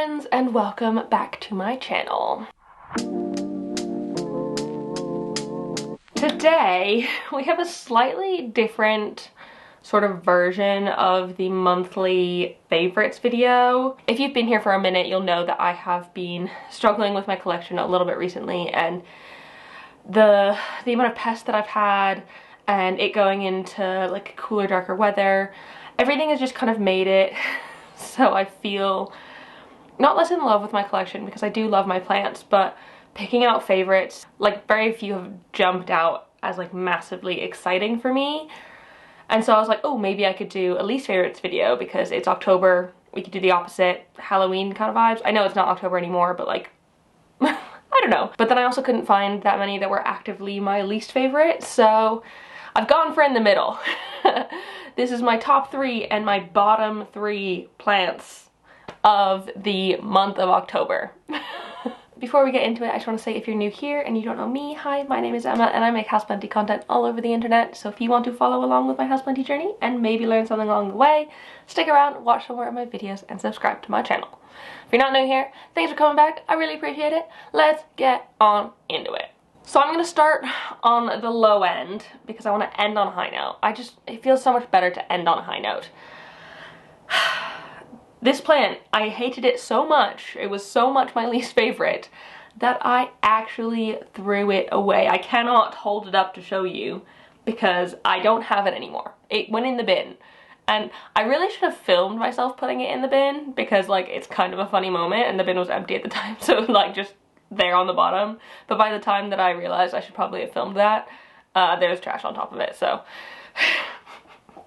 friends, and welcome back to my channel. Today we have a slightly different sort of version of the monthly favorites video. If you've been here for a minute, you'll know that I have been struggling with my collection a little bit recently, and the amount of pests that I've had and it going into like cooler, darker weather, everything has just kind of made it so I feel not less in love with my collection, because I do love my plants, but picking out favorites, like very few have jumped out as like massively exciting for me. And so I was like, oh, maybe I could do a least favorites video because it's October. We could do the opposite, Halloween kind of vibes. I know it's not October anymore, but like, I don't know. But then I also couldn't find that many that were actively my least favorite, so I've gone for in the middle. This is my top 3 and my bottom 3 plants of the month of October. Before we get into it, I just want to say, if you're new here and you don't know me, hi, my name is Emma and I make houseplenty content all over the internet. So if you want to follow along with my houseplenty journey and maybe learn something along the way, stick around, watch some more of my videos and subscribe to my channel. If you're not new here, thanks for coming back. I really appreciate it. Let's get on into it. So I'm going to start on the low end because I want to end on a high note. It feels so much better to end on a high note. This plant, I hated it so much, it was so much my least favorite, that I actually threw it away. I cannot hold it up to show you because I don't have it anymore. It went in the bin. And I really should have filmed myself putting it in the bin because like it's kind of a funny moment and the bin was empty at the time, so like just there on the bottom. But by the time that I realized I should probably have filmed that, there's trash on top of it, so.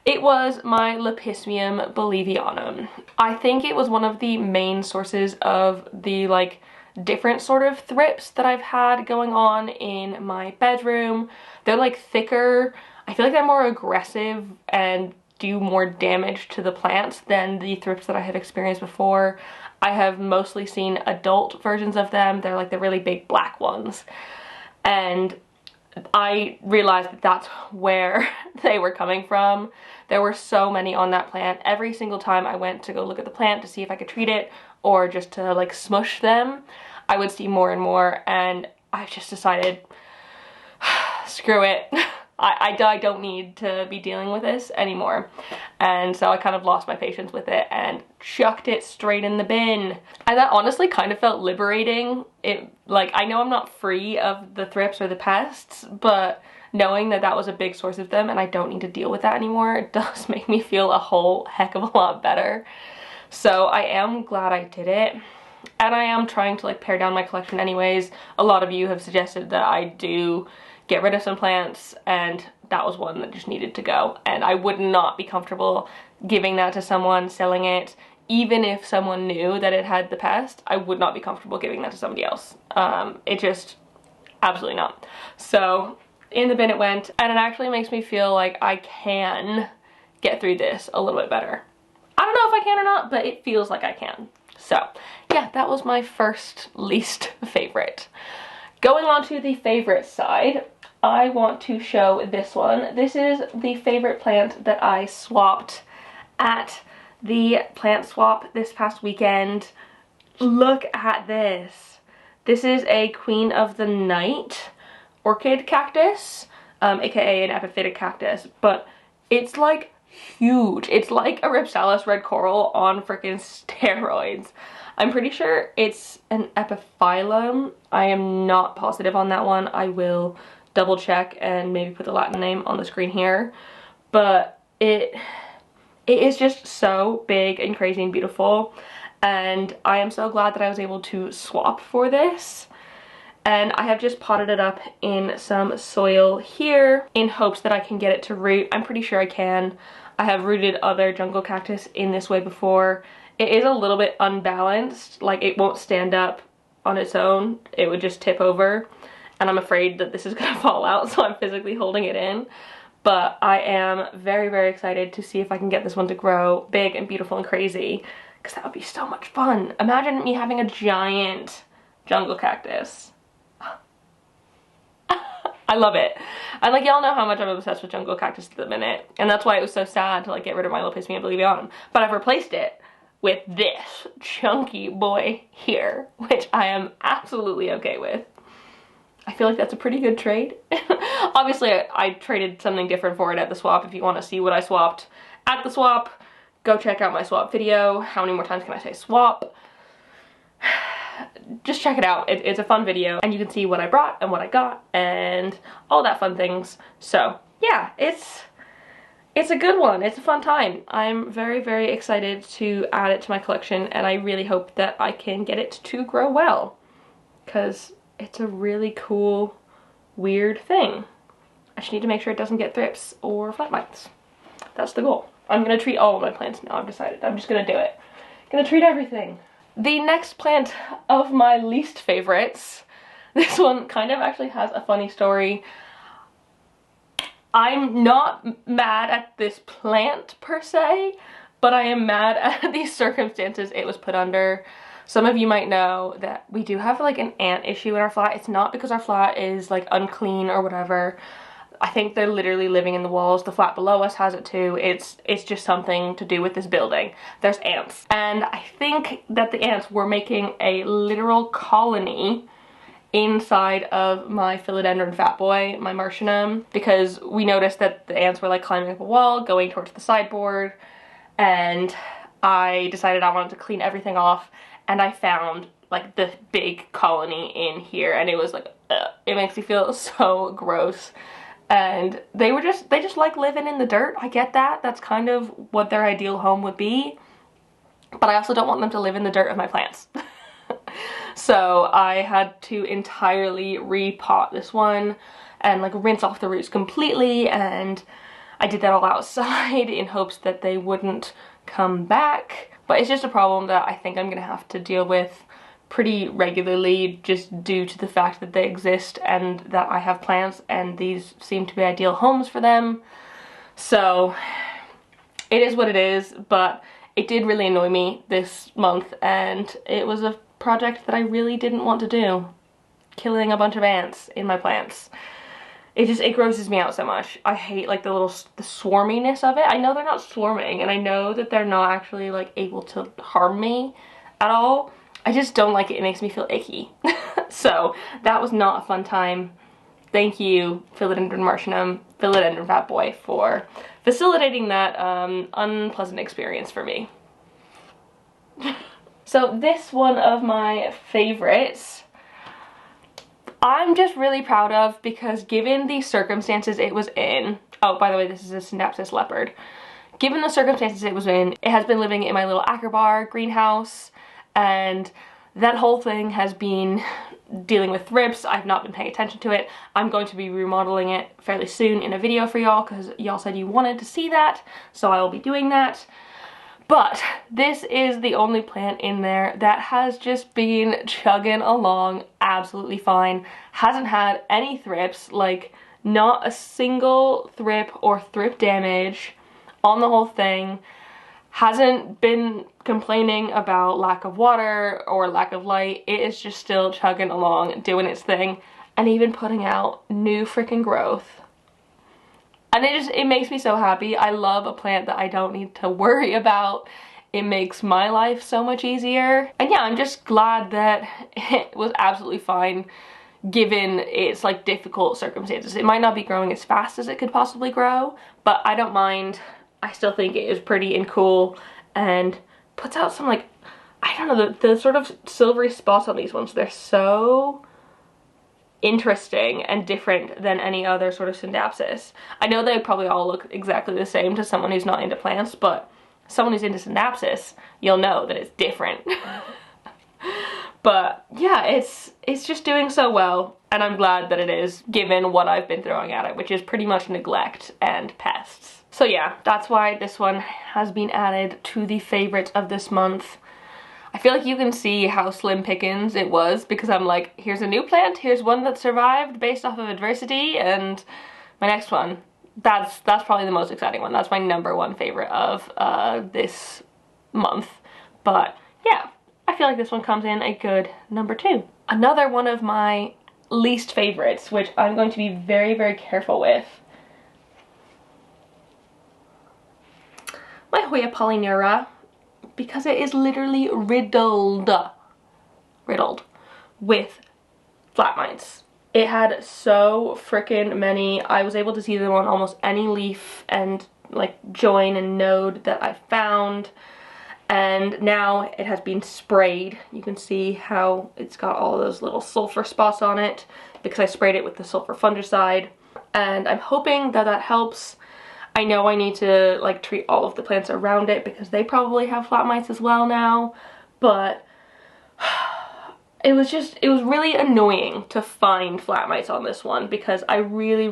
It was my Lepismium Bolivianum. I think it was one of the main sources of the like different sort of thrips that I've had going on in my bedroom. They're like thicker. I feel like they're more aggressive and do more damage to the plants than the thrips that I have experienced before. I have mostly seen adult versions of them. They're like the really big black ones. And I realized that that's where they were coming from. There were so many on that plant. Every single time I went to go look at the plant to see if I could treat it or just to like smush them, I would see more and more, and I just decided, screw it. I don't need to be dealing with this anymore. And so I kind of lost my patience with it and chucked it straight in the bin. And that honestly kind of felt liberating. Like, I know I'm not free of the thrips or the pests, but knowing that that was a big source of them and I don't need to deal with that anymore, it does make me feel a whole heck of a lot better. So I am glad I did it. And I am trying to like pare down my collection anyways. A lot of you have suggested that I do get rid of some plants, and that was one that just needed to go. And I would not be comfortable giving that to someone, selling it. Even if someone knew that it had the pest, I would not be comfortable giving that to somebody else. It just, absolutely not. So in the bin it went, and it actually makes me feel like I can get through this a little bit better. I don't know if I can or not, but it feels like I can. So yeah, that was my first least favorite. Going on to the favorite side, I want to show this one. This is the favorite plant that I swapped at the plant swap this past weekend. Look at this. This is a Queen of the Night orchid cactus, aka an epiphytic cactus, but it's like huge. It's like a Ripsalis red coral on freaking steroids. I'm pretty sure it's an epiphyllum. I am not positive on that one. I will double check and maybe put the Latin name on the screen here. But it is just so big and crazy and beautiful. And I am so glad that I was able to swap for this. And I have just potted it up in some soil here in hopes that I can get it to root. I'm pretty sure I can. I have rooted other jungle cactus in this way before. It is a little bit unbalanced, like it won't stand up on its own, it would just tip over, and I'm afraid that this is gonna fall out, so I'm physically holding it in. But I am very, very excited to see if I can get this one to grow big and beautiful and crazy, because that would be so much fun. Imagine me having a giant jungle cactus. I love it. And like, y'all know how much I'm obsessed with jungle cactus at the minute, and that's why it was so sad to like get rid of my Lepismium Bolivianum. But I've replaced it with this chunky boy here, which I am absolutely okay with. I feel like that's a pretty good trade. Obviously, I traded something different for it at the swap. If you want to see what I swapped at the swap, go check out my swap video. How many more times can I say swap? Just check it out. It's a fun video, and you can see what I brought and what I got and all that fun things. So yeah, it's a good one. It's a fun time. I'm very, very excited to add it to my collection, and I really hope that I can get it to grow well, because it's a really cool, weird thing. I just need to make sure it doesn't get thrips or flat mites. That's the goal. I'm gonna treat all of my plants now, I've decided. I'm just gonna do it. Gonna treat everything. The next plant of my least favorites, this one kind of actually has a funny story. I'm not mad at this plant per se, but I am mad at the circumstances it was put under. Some of you might know that we do have like an ant issue in our flat. It's not because our flat is like unclean or whatever. I think they're literally living in the walls. The flat below us has it too. It's just something to do with this building. There's ants. And I think that the ants were making a literal colony inside of my Philodendron fat boy, my Martianum, because we noticed that the ants were like climbing up a wall, going towards the sideboard, and I decided I wanted to clean everything off, and I found like the big colony in here, and it was like, ugh. It makes me feel so gross. And they just like living in the dirt. I get that. That's kind of what their ideal home would be. But I also don't want them to live in the dirt of my plants. So I had to entirely repot this one and like rinse off the roots completely, and I did that all outside in hopes that they wouldn't come back. But it's just a problem that I think I'm gonna have to deal with pretty regularly, just due to the fact that they exist and that I have plants and these seem to be ideal homes for them. So it is what it is, but it did really annoy me this month, and it was a project that I really didn't want to do. Killing a bunch of ants in my plants. It grosses me out so much. I hate like the swarminess of it. I know they're not swarming, and I know that they're not actually like able to harm me at all. I just don't like it. It makes me feel icky. So that was not a fun time. Thank you, Philodendron Martianum, Philodendron Fat Boy, for facilitating that unpleasant experience for me. So this one of my favorites, I'm just really proud of, because given the circumstances it was in, oh, by the way, this is a Scindapsus Leopard. Given the circumstances it was in, it has been living in my little acrobar greenhouse, and that whole thing has been dealing with thrips. I've not been paying attention to it. I'm going to be remodeling it fairly soon in a video for y'all, because y'all said you wanted to see that, so I will be doing that. But this is the only plant in there that has just been chugging along absolutely fine. Hasn't had any thrips, like not a single thrip or thrip damage on the whole thing. Hasn't been complaining about lack of water or lack of light. It is just still chugging along, doing its thing, and even putting out new freaking growth. And it makes me so happy. I love a plant that I don't need to worry about. It makes my life so much easier. And yeah, I'm just glad that it was absolutely fine given its like difficult circumstances. It might not be growing as fast as it could possibly grow, but I don't mind. I still think it is pretty and cool, and puts out some like, I don't know, the sort of silvery spots on these ones. They're so interesting and different than any other sort of Scindapsus. I know they probably all look exactly the same to someone who's not into plants, but someone who's into Scindapsus, you'll know that it's different. But yeah, it's just doing so well, and I'm glad that it is, given what I've been throwing at it, which is pretty much neglect and pests. So yeah, that's why this one has been added to the favorites of this month. I feel like you can see how slim pickings it was, because I'm like, here's a new plant, here's one that survived based off of adversity, and my next one, that's probably the most exciting one. That's my #1 favorite of this month. But yeah, I feel like this one comes in a good #2. Another one of my least favorites, which I'm going to be very, very careful with, my Hoya Polyneura. because it is literally riddled with flat mites. It had so freaking many. I was able to see them on almost any leaf and like join and node that I found. And now it has been sprayed. You can see how it's got all those little sulfur spots on it because I sprayed it with the sulfur fungicide. And I'm hoping that that helps. I know I need to like treat all of the plants around it because they probably have flat mites as well now. But it was really annoying to find flat mites on this one because I really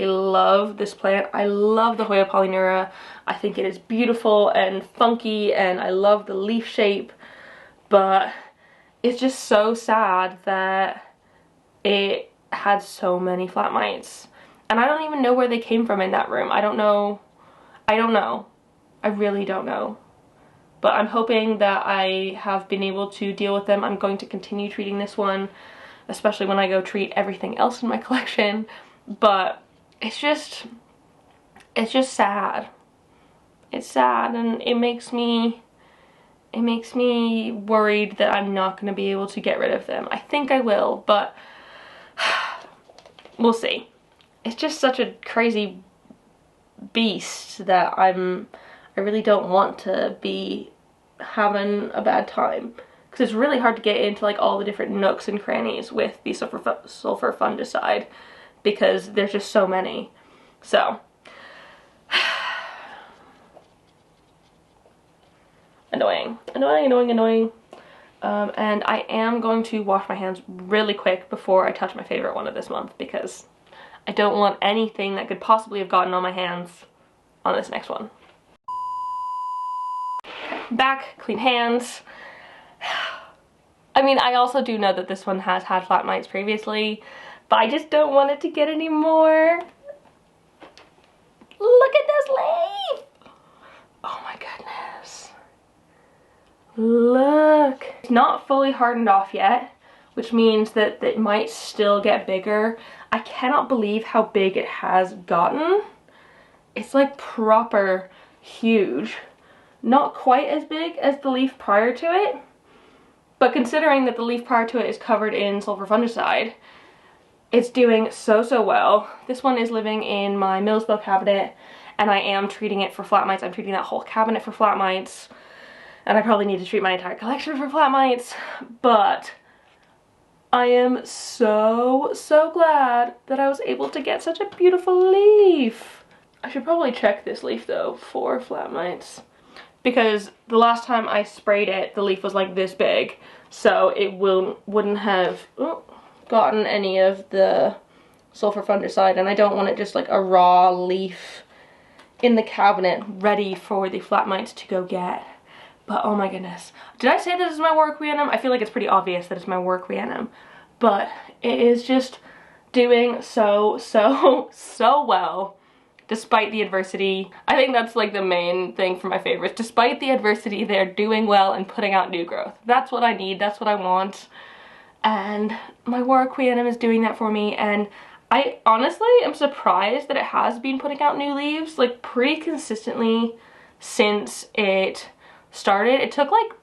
love this plant. I love the Hoya Polyneura. I think it is beautiful and funky and I love the leaf shape, but it's just so sad that it had so many flat mites. And I don't even know where they came from in that room. I don't know. I really don't know. But I'm hoping that I have been able to deal with them. I'm going to continue treating this one, especially when I go treat everything else in my collection. But it's just sad. It's sad, and it makes me worried that I'm not going to be able to get rid of them. I think I will, but we'll see. It's just such a crazy beast that I really don't want to be having a bad time, because it's really hard to get into like all the different nooks and crannies with the sulfur fungicide because there's just so many. So annoying. And I am going to wash my hands really quick before I touch my favorite one of this month because I don't want anything that could possibly have gotten on my hands on this next one. Back, clean hands. I mean, I also do know that this one has had flat mites previously, but I just don't want it to get any more. Look at this leaf! Oh my goodness. Look. It's not fully hardened off yet, which means that it might still get bigger. I cannot believe how big it has gotten. It's like proper huge. Not quite as big as the leaf prior to it, but considering that the leaf prior to it is covered in sulfur fungicide, it's doing so well. This one is living in my Millsbell cabinet, and I am treating it for flat mites. I'm treating that whole cabinet for flat mites, and I probably need to treat my entire collection for flat mites, but I am so glad that I was able to get such a beautiful leaf. I should probably check this leaf though for flat mites, because the last time I sprayed it, the leaf was like this big, so it wouldn't have gotten any of the sulfur fungicide, and I don't want it just like a raw leaf in the cabinet ready for the flat mites to go get. But oh my goodness. Did I say this is my Warocqueanum? I feel like it's pretty obvious that it's my Warocqueanum, but it is just doing so well. Despite the adversity. I think that's like the main thing for my favorites. Despite the adversity, they're doing well and putting out new growth. That's what I need, that's what I want. And my Warocqueanum is doing that for me, and I honestly am surprised that it has been putting out new leaves like pretty consistently since it started. It took like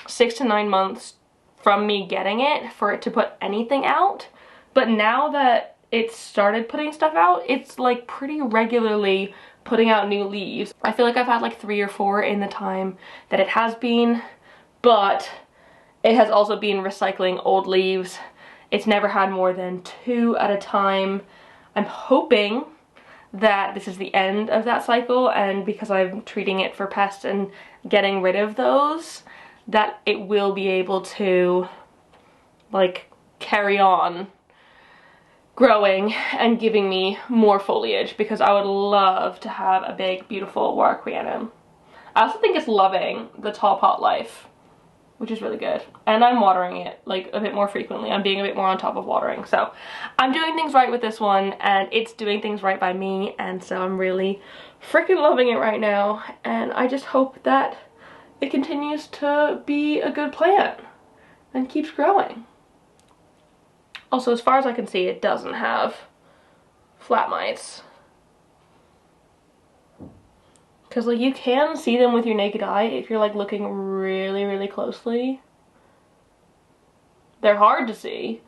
6 to 9 months from me getting it for it to put anything out, but now that it started putting stuff out, it's like pretty regularly putting out new leaves. I feel like I've had like 3 or 4 in the time that it has been, but it has also been recycling old leaves. It's never had more than 2 at a time. I'm hoping that this is the end of that cycle, and because I'm treating it for pests and getting rid of those, that it will be able to like carry on growing and giving me more foliage, because I would love to have a big beautiful Warocqueanum. I also think it's loving the tall pot life, which is really good, and I'm watering it like a bit more frequently. I'm being a bit more on top of watering, so I'm doing things right with this one, and it's doing things right by me, and so I'm really freaking loving it right now, and I just hope that it continues to be a good plant and keeps growing. Also, as far as I can see, it doesn't have flat mites. Because like you can see them with your naked eye if you're like looking really, really closely. They're hard to see,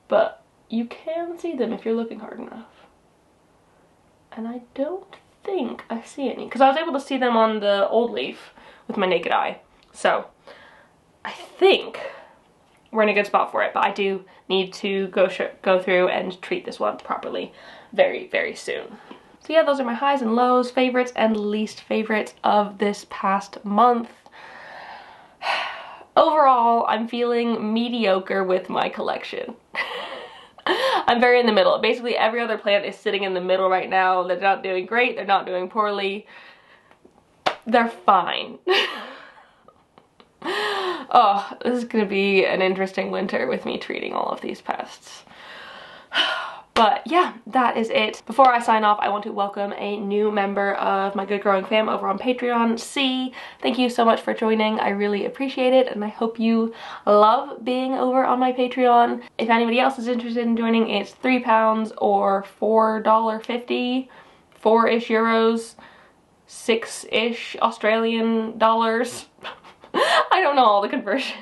but you can see them if you're looking hard enough. And I don't think I see any, because I was able to see them on the old leaf with my naked eye. So I think we're in a good spot for it, but I do need to go through and treat this one properly very, very soon. So yeah, those are my highs and lows, favorites and least favorites of this past month. Overall, I'm feeling mediocre with my collection. I'm very in the middle. Basically, every other plant is sitting in the middle right now. They're not doing great, they're not doing poorly. They're fine. Oh, this is gonna be an interesting winter with me treating all of these pests. But yeah, that is it. Before I sign off, I want to welcome a new member of my Good Growing fam over on Patreon, C. Thank you so much for joining. I really appreciate it, and I hope you love being over on my Patreon. If anybody else is interested in joining, it's £3 or $4.50, 4-ish euros, 6-ish Australian dollars. I don't know all the conversions.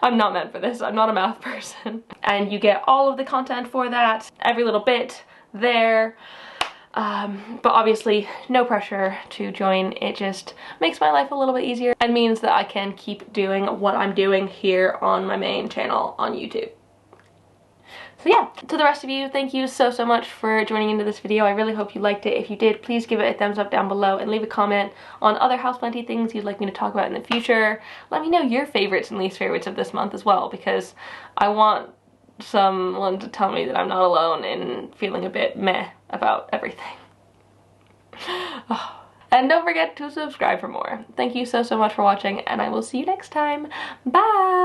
I'm not meant for this. I'm not a math person. And you get all of the content for that, every little bit there. But obviously no pressure to join. It just makes my life a little bit easier and means that I can keep doing what I'm doing here on my main channel on YouTube. So yeah, to the rest of you, thank you so much for joining into this video. I really hope you liked it. If you did, please give it a thumbs up down below and leave a comment on other houseplanty things you'd like me to talk about in the future. Let me know your favorites and least favorites of this month as well, because I want someone to tell me that I'm not alone in feeling a bit meh about everything. Oh. And don't forget to subscribe for more. Thank you so much for watching, and I will see you next time. Bye!